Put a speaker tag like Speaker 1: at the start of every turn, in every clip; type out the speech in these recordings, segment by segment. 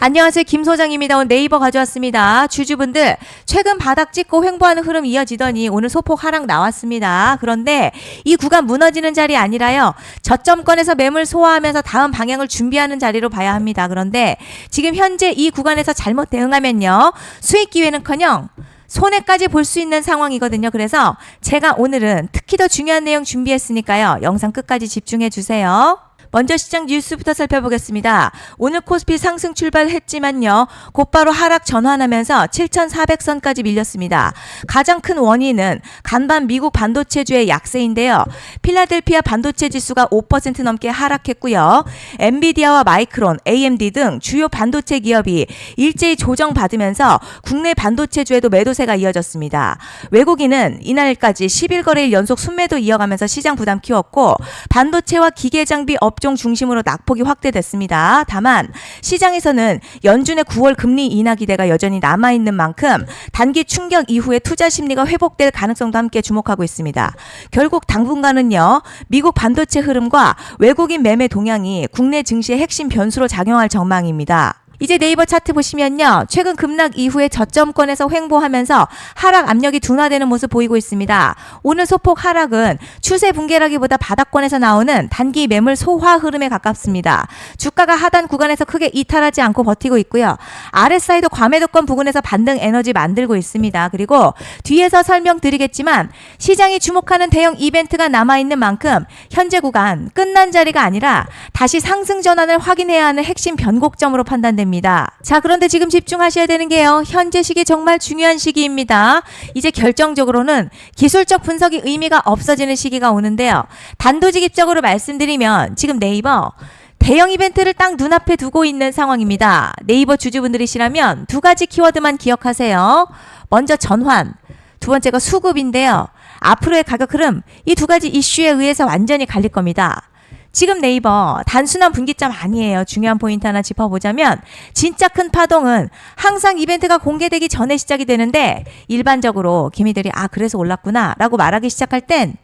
Speaker 1: 안녕하세요. 김 소장입니다. 오늘 네이버 가져왔습니다. 주주분들 최근 바닥 찍고 횡보하는 흐름 이어지더니 오늘 소폭 하락 나왔습니다. 그런데 이 구간 무너지는 자리 아니라요. 저점권에서 매물 소화하면서 다음 방향을 준비하는 자리로 봐야 합니다. 그런데 지금 현재 이 구간에서 잘못 대응하면요. 수익 기회는커녕 손해까지 볼 수 있는 상황이거든요. 그래서 제가 오늘은 특히 더 중요한 내용 준비했으니까요. 영상 끝까지 집중해 주세요. 먼저 시장 뉴스부터 살펴보겠습니다. 오늘 코스피 상승 출발했지만요. 곧바로 하락 전환하면서 7,400선까지 밀렸습니다. 가장 큰 원인은 간밤 미국 반도체주의 약세인데요. 필라델피아 반도체 지수가 5% 넘게 하락했고요. 엔비디아와 마이크론, AMD 등 주요 반도체 기업이 일제히 조정받으면서 국내 반도체주에도 매도세가 이어졌습니다. 외국인은 이날까지 10일 거래일 연속 순매도 이어가면서 시장 부담 키웠고 반도체와 기계장비 업종 중심으로 낙폭이 확대됐습니다. 다만 시장에서는 연준의 9월 금리 인하 기대가 여전히 남아있는 만큼 단기 충격 이후에 투자 심리가 회복될 가능성도 함께 주목하고 있습니다. 결국 당분간은요. 미국 반도체 흐름과 외국인 매매 동향이 국내 증시의 핵심 변수로 작용할 전망입니다. 이제 네이버 차트 보시면요. 최근 급락 이후에 저점권에서 횡보하면서 하락 압력이 둔화되는 모습 보이고 있습니다. 오늘 소폭 하락은 추세 붕괴라기보다 바닥권에서 나오는 단기 매물 소화 흐름에 가깝습니다. 주가가 하단 구간에서 크게 이탈하지 않고 버티고 있고요. RSI도 과매도권 부근에서 반등 에너지 만들고 있습니다. 그리고 뒤에서 설명드리겠지만 시장이 주목하는 대형 이벤트가 남아있는 만큼 현재 구간 끝난 자리가 아니라 다시 상승 전환을 확인해야 하는 핵심 변곡점으로 판단됩니다. 자, 그런데 지금 집중하셔야 되는 게요. 현재 시기 정말 중요한 시기입니다. 이제 결정적으로는 기술적 분석이 의미가 없어지는 시기가 오는데요. 단도직입적으로 말씀드리면 지금 네이버 대형 이벤트를 딱 눈앞에 두고 있는 상황입니다. 네이버 주주분들이시라면 두 가지 키워드만 기억하세요. 먼저 전환, 두 번째가 수급인데요. 앞으로의 가격 흐름, 이 두 가지 이슈에 의해서 완전히 갈릴 겁니다. 지금 네이버 단순한 분기점 아니에요. 중요한 포인트 하나 짚어보자면 진짜 큰 파동은 항상 이벤트가 공개되기 전에 시작이 되는데 일반적으로 기미들이 그래서 올랐구나 라고 말하기 시작할 땐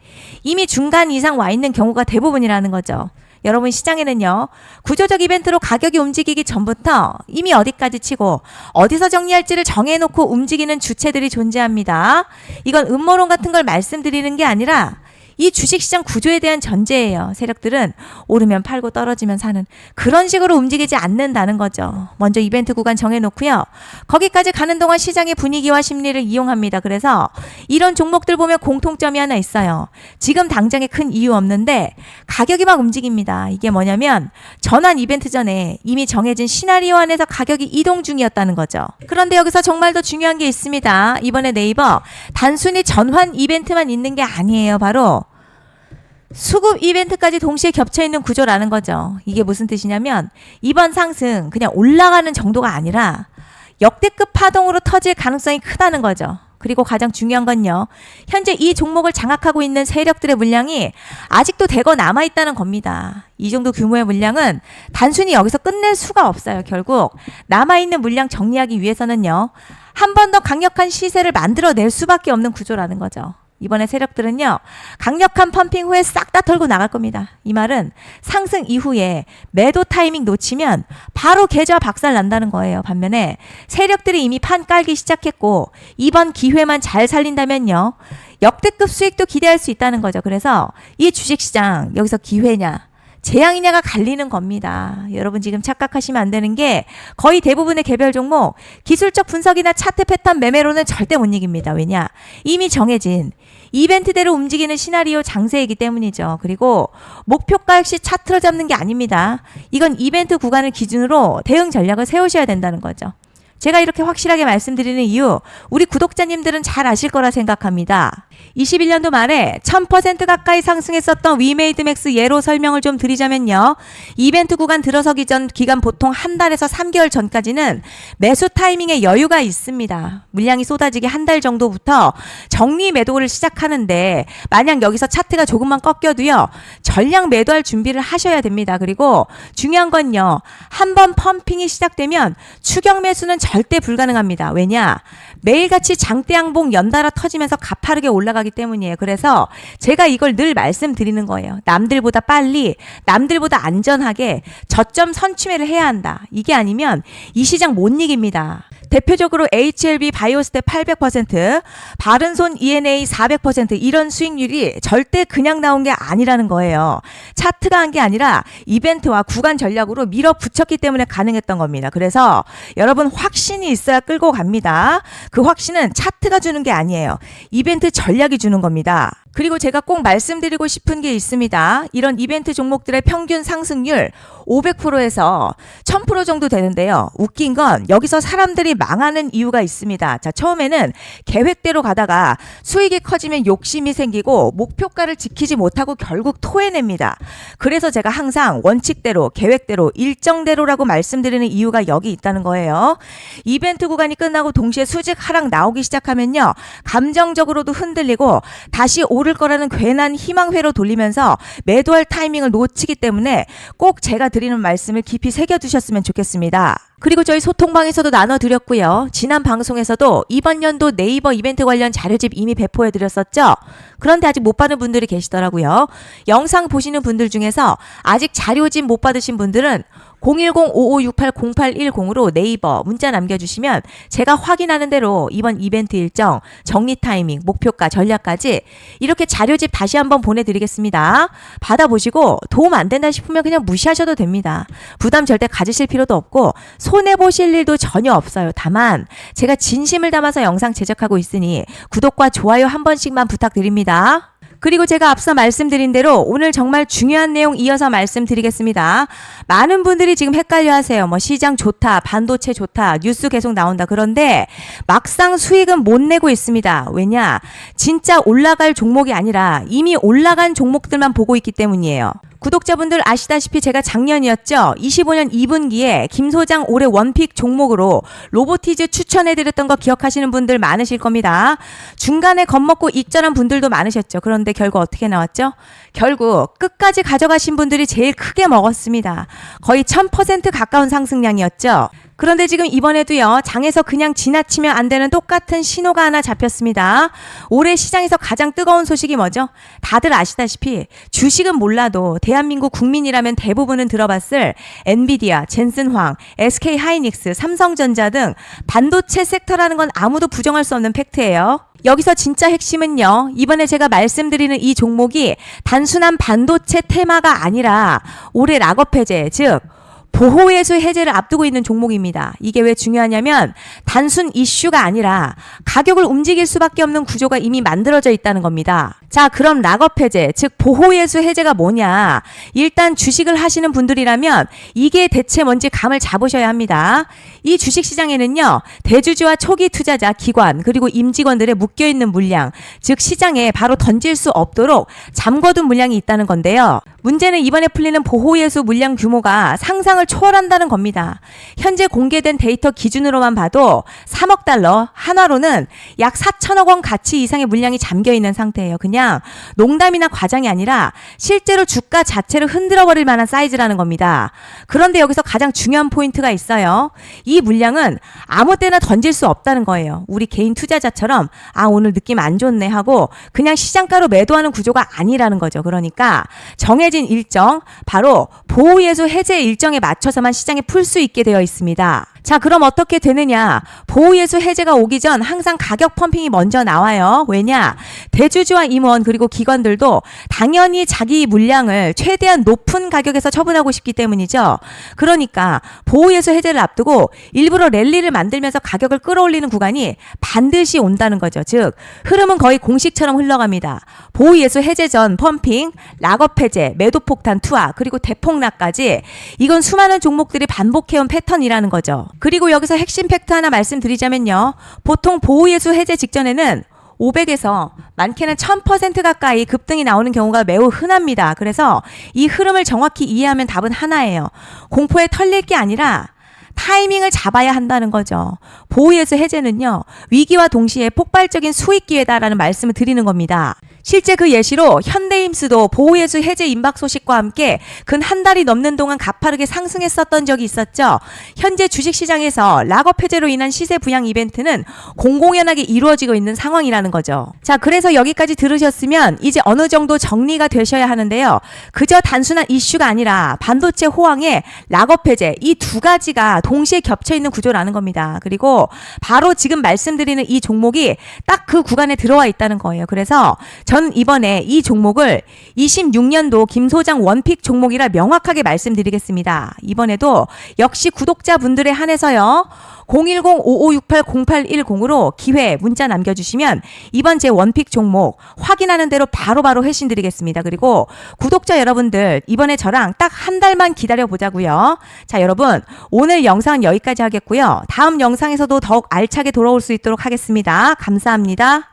Speaker 1: 이미 중간 이상 와 있는 경우가 대부분이라는 거죠. 여러분 시장에는요. 구조적 이벤트로 가격이 움직이기 전부터 이미 어디까지 치고 어디서 정리할지를 정해놓고 움직이는 주체들이 존재합니다. 이건 음모론 같은 걸 말씀드리는 게 아니라 이 주식시장 구조에 대한 전제예요. 세력들은 오르면 팔고 떨어지면 사는 그런 식으로 움직이지 않는다는 거죠. 먼저 이벤트 구간 정해놓고요. 거기까지 가는 동안 시장의 분위기와 심리를 이용합니다. 그래서 이런 종목들 보면 공통점이 하나 있어요. 지금 당장에 큰 이유 없는데 가격이 막 움직입니다. 이게 뭐냐면 전환 이벤트 전에 이미 정해진 시나리오 안에서 가격이 이동 중이었다는 거죠. 그런데 여기서 정말 더 중요한 게 있습니다. 이번에 네이버 단순히 전환 이벤트만 있는 게 아니에요. 바로 수급 이벤트까지 동시에 겹쳐있는 구조라는 거죠. 이게 무슨 뜻이냐면 이번 상승 그냥 올라가는 정도가 아니라 역대급 파동으로 터질 가능성이 크다는 거죠. 그리고 가장 중요한 건요. 현재 이 종목을 장악하고 있는 세력들의 물량이 아직도 대거 남아있다는 겁니다. 이 정도 규모의 물량은 단순히 여기서 끝낼 수가 없어요. 결국 남아있는 물량 정리하기 위해서는요. 한 번 더 강력한 시세를 만들어낼 수밖에 없는 구조라는 거죠. 이번에 세력들은요. 강력한 펌핑 후에 싹 다 털고 나갈 겁니다. 이 말은 상승 이후에 매도 타이밍 놓치면 바로 계좌 박살 난다는 거예요. 반면에 세력들이 이미 판 깔기 시작했고 이번 기회만 잘 살린다면요. 역대급 수익도 기대할 수 있다는 거죠. 그래서 이 주식시장 여기서 기회냐 재앙이냐가 갈리는 겁니다. 여러분 지금 착각하시면 안 되는 게 거의 대부분의 개별 종목 기술적 분석이나 차트 패턴 매매로는 절대 못 이깁니다. 왜냐? 이미 정해진 이벤트대로 움직이는 시나리오 장세이기 때문이죠. 그리고 목표가 역시 차트로 잡는 게 아닙니다. 이건 이벤트 구간을 기준으로 대응 전략을 세우셔야 된다는 거죠. 제가 이렇게 확실하게 말씀드리는 이유 우리 구독자님들은 잘 아실 거라 생각합니다. 21년도 말에 1000% 가까이 상승했었던 위메이드맥스 예로 설명을 좀 드리자면요. 이벤트 구간 들어서기 전 기간 보통 한 달에서 3개월 전까지는 매수 타이밍에 여유가 있습니다. 물량이 쏟아지기 한 달 정도부터 정리 매도를 시작하는데 만약 여기서 차트가 조금만 꺾여도요. 전량 매도할 준비를 하셔야 됩니다. 그리고 중요한 건요. 한번 펌핑이 시작되면 추격 매수는 절대 불가능합니다. 왜냐? 매일같이 장대양봉 연달아 터지면서 가파르게 올라가기 들어가기 때문이에요. 그래서 제가 이걸 늘 말씀드리는 거예요. 남들보다 빨리, 남들보다 안전하게 저점 선취매를 해야 한다. 이게 아니면 이 시장 못 이깁니다. 대표적으로 HLB 바이오스텝 800%, 바른손 ENA 400% 이런 수익률이 절대 그냥 나온 게 아니라는 거예요. 차트가 한 게 아니라 이벤트와 구간 전략으로 밀어붙였기 때문에 가능했던 겁니다. 그래서 여러분 확신이 있어야 끌고 갑니다. 그 확신은 차트가 주는 게 아니에요. 이벤트 전략이 주는 겁니다. 그리고 제가 꼭 말씀드리고 싶은 게 있습니다. 이런 이벤트 종목들의 평균 상승률 500%에서 1000% 정도 되는데요. 웃긴 건 여기서 사람들이 망하는 이유가 있습니다. 자, 처음에는 계획대로 가다가 수익이 커지면 욕심이 생기고 목표가를 지키지 못하고 결국 토해냅니다. 그래서 제가 항상 원칙대로, 계획대로, 일정대로라고 말씀드리는 이유가 여기 있다는 거예요. 이벤트 구간이 끝나고 동시에 수직 하락 나오기 시작하면요. 감정적으로도 흔들리고 다시 오를 거라는 괜한 희망회로 돌리면서 매도할 타이밍을 놓치기 때문에 꼭 제가 드리는 말씀을 깊이 새겨두셨으면 좋겠습니다. 그리고 저희 소통방에서도 나눠드렸고요. 지난 방송에서도 이번 연도 네이버 이벤트 관련 자료집 이미 배포해드렸었죠. 그런데 아직 못 받은 분들이 계시더라고요. 영상 보시는 분들 중에서 아직 자료집 못 받으신 분들은 010-5568-0810으로 네이버 문자 남겨주시면 제가 확인하는 대로 이번 이벤트 일정, 정리 타이밍, 목표가, 전략까지 이렇게 자료집 다시 한번 보내드리겠습니다. 받아보시고 도움 안 된다 싶으면 그냥 무시하셔도 됩니다. 부담 절대 가지실 필요도 없고 손해보실 일도 전혀 없어요. 다만 제가 진심을 담아서 영상 제작하고 있으니 구독과 좋아요 한 번씩만 부탁드립니다. 그리고 제가 앞서 말씀드린 대로 오늘 정말 중요한 내용 이어서 말씀드리겠습니다. 많은 분들이 지금 헷갈려 하세요. 뭐 시장 좋다, 반도체 좋다, 뉴스 계속 나온다. 그런데 막상 수익은 못 내고 있습니다. 왜냐? 진짜 올라갈 종목이 아니라 이미 올라간 종목들만 보고 있기 때문이에요. 구독자분들 아시다시피 제가 작년이었죠. 25년 2분기에 김 소장 올해 원픽 종목으로 로보티즈 추천해드렸던 거 기억하시는 분들 많으실 겁니다. 중간에 겁먹고 익절한 분들도 많으셨죠. 그런데 결국 어떻게 나왔죠? 결국 끝까지 가져가신 분들이 제일 크게 먹었습니다. 거의 1000% 가까운 상승량이었죠. 그런데 지금 이번에도요, 장에서 그냥 지나치면 안 되는 똑같은 신호가 하나 잡혔습니다. 올해 시장에서 가장 뜨거운 소식이 뭐죠? 다들 아시다시피 주식은 몰라도 대한민국 국민이라면 대부분은 들어봤을 엔비디아, 젠슨황, SK하이닉스, 삼성전자 등 반도체 섹터라는 건 아무도 부정할 수 없는 팩트예요. 여기서 진짜 핵심은요, 이번에 제가 말씀드리는 이 종목이 단순한 반도체 테마가 아니라 올해 락업 해제, 즉 보호예수 해제를 앞두고 있는 종목입니다. 이게 왜 중요하냐면 단순 이슈가 아니라 가격을 움직일 수밖에 없는 구조가 이미 만들어져 있다는 겁니다. 자, 그럼 락업 해제, 즉 보호예수 해제가 뭐냐? 일단 주식을 하시는 분들이라면 이게 대체 뭔지 감을 잡으셔야 합니다. 이 주식시장에는요, 대주주와 초기 투자자, 기관, 그리고 임직원들의 묶여있는 물량, 즉 시장에 바로 던질 수 없도록 잠궈둔 물량이 있다는 건데요. 문제는 이번에 풀리는 보호예수 물량 규모가 상상을 초월한다는 겁니다. 현재 공개된 데이터 기준으로만 봐도 3억 달러, 한화로는 약 4천억 원 가치 이상의 물량이 잠겨있는 상태예요. 그냥 농담이나 과장이 아니라 실제로 주가 자체를 흔들어버릴 만한 사이즈라는 겁니다. 그런데 여기서 가장 중요한 포인트가 있어요. 이 물량은 아무 때나 던질 수 없다는 거예요. 우리 개인 투자자처럼 오늘 느낌 안 좋네 하고 그냥 시장가로 매도하는 구조가 아니라는 거죠. 그러니까 정해진 일정, 바로 보호예수 해제 일정에 맞춰서만 시장에 풀 수 있게 되어 있습니다. 자, 그럼 어떻게 되느냐? 보호예수 해제가 오기 전 항상 가격 펌핑이 먼저 나와요. 왜냐? 대주주와 임원 그리고 기관들도 당연히 자기 물량을 최대한 높은 가격에서 처분하고 싶기 때문이죠. 그러니까 보호예수 해제를 앞두고 일부러 랠리를 만들면서 가격을 끌어올리는 구간이 반드시 온다는 거죠. 즉 흐름은 거의 공식처럼 흘러갑니다. 보호예수 해제 전 펌핑, 락업 해제, 매도 폭탄 투하, 그리고 대폭락까지 이건 수많은 종목들이 반복해온 패턴이라는 거죠. 그리고 여기서 핵심 팩트 하나 말씀드리자면요. 보통 보호예수 해제 직전에는 500에서 많게는 1000% 가까이 급등이 나오는 경우가 매우 흔합니다. 그래서 이 흐름을 정확히 이해하면 답은 하나예요. 공포에 털릴 게 아니라 타이밍을 잡아야 한다는 거죠. 보호예수 해제는요, 위기와 동시에 폭발적인 수익 기회다라는 말씀을 드리는 겁니다. 실제 그 예시로 현대임스도 보호예수 해제 임박 소식과 함께 근 한 달이 넘는 동안 가파르게 상승했었던 적이 있었죠. 현재 주식시장에서 락업 해제로 인한 시세 부양 이벤트는 공공연하게 이루어지고 있는 상황이라는 거죠. 자, 그래서 여기까지 들으셨으면 이제 어느 정도 정리가 되셔야 하는데요. 그저 단순한 이슈가 아니라 반도체 호황에 락업 해제 이 두 가지가 동시에 겹쳐 있는 구조라는 겁니다. 그리고 바로 지금 말씀드리는 이 종목이 딱 그 구간에 들어와 있다는 거예요. 그래서 전 이번에 이 종목을 26년도 김 소장 원픽 종목이라 명확하게 말씀드리겠습니다. 이번에도 역시 구독자분들에 한해서요. 010-5568-0810으로 기회 문자 남겨주시면 이번 제 원픽 종목 확인하는 대로 바로바로 회신 드리겠습니다. 그리고 구독자 여러분들 이번에 저랑 딱 한 달만 기다려보자고요. 자, 여러분 오늘 영상은 여기까지 하겠고요. 다음 영상에서도 더욱 알차게 돌아올 수 있도록 하겠습니다. 감사합니다.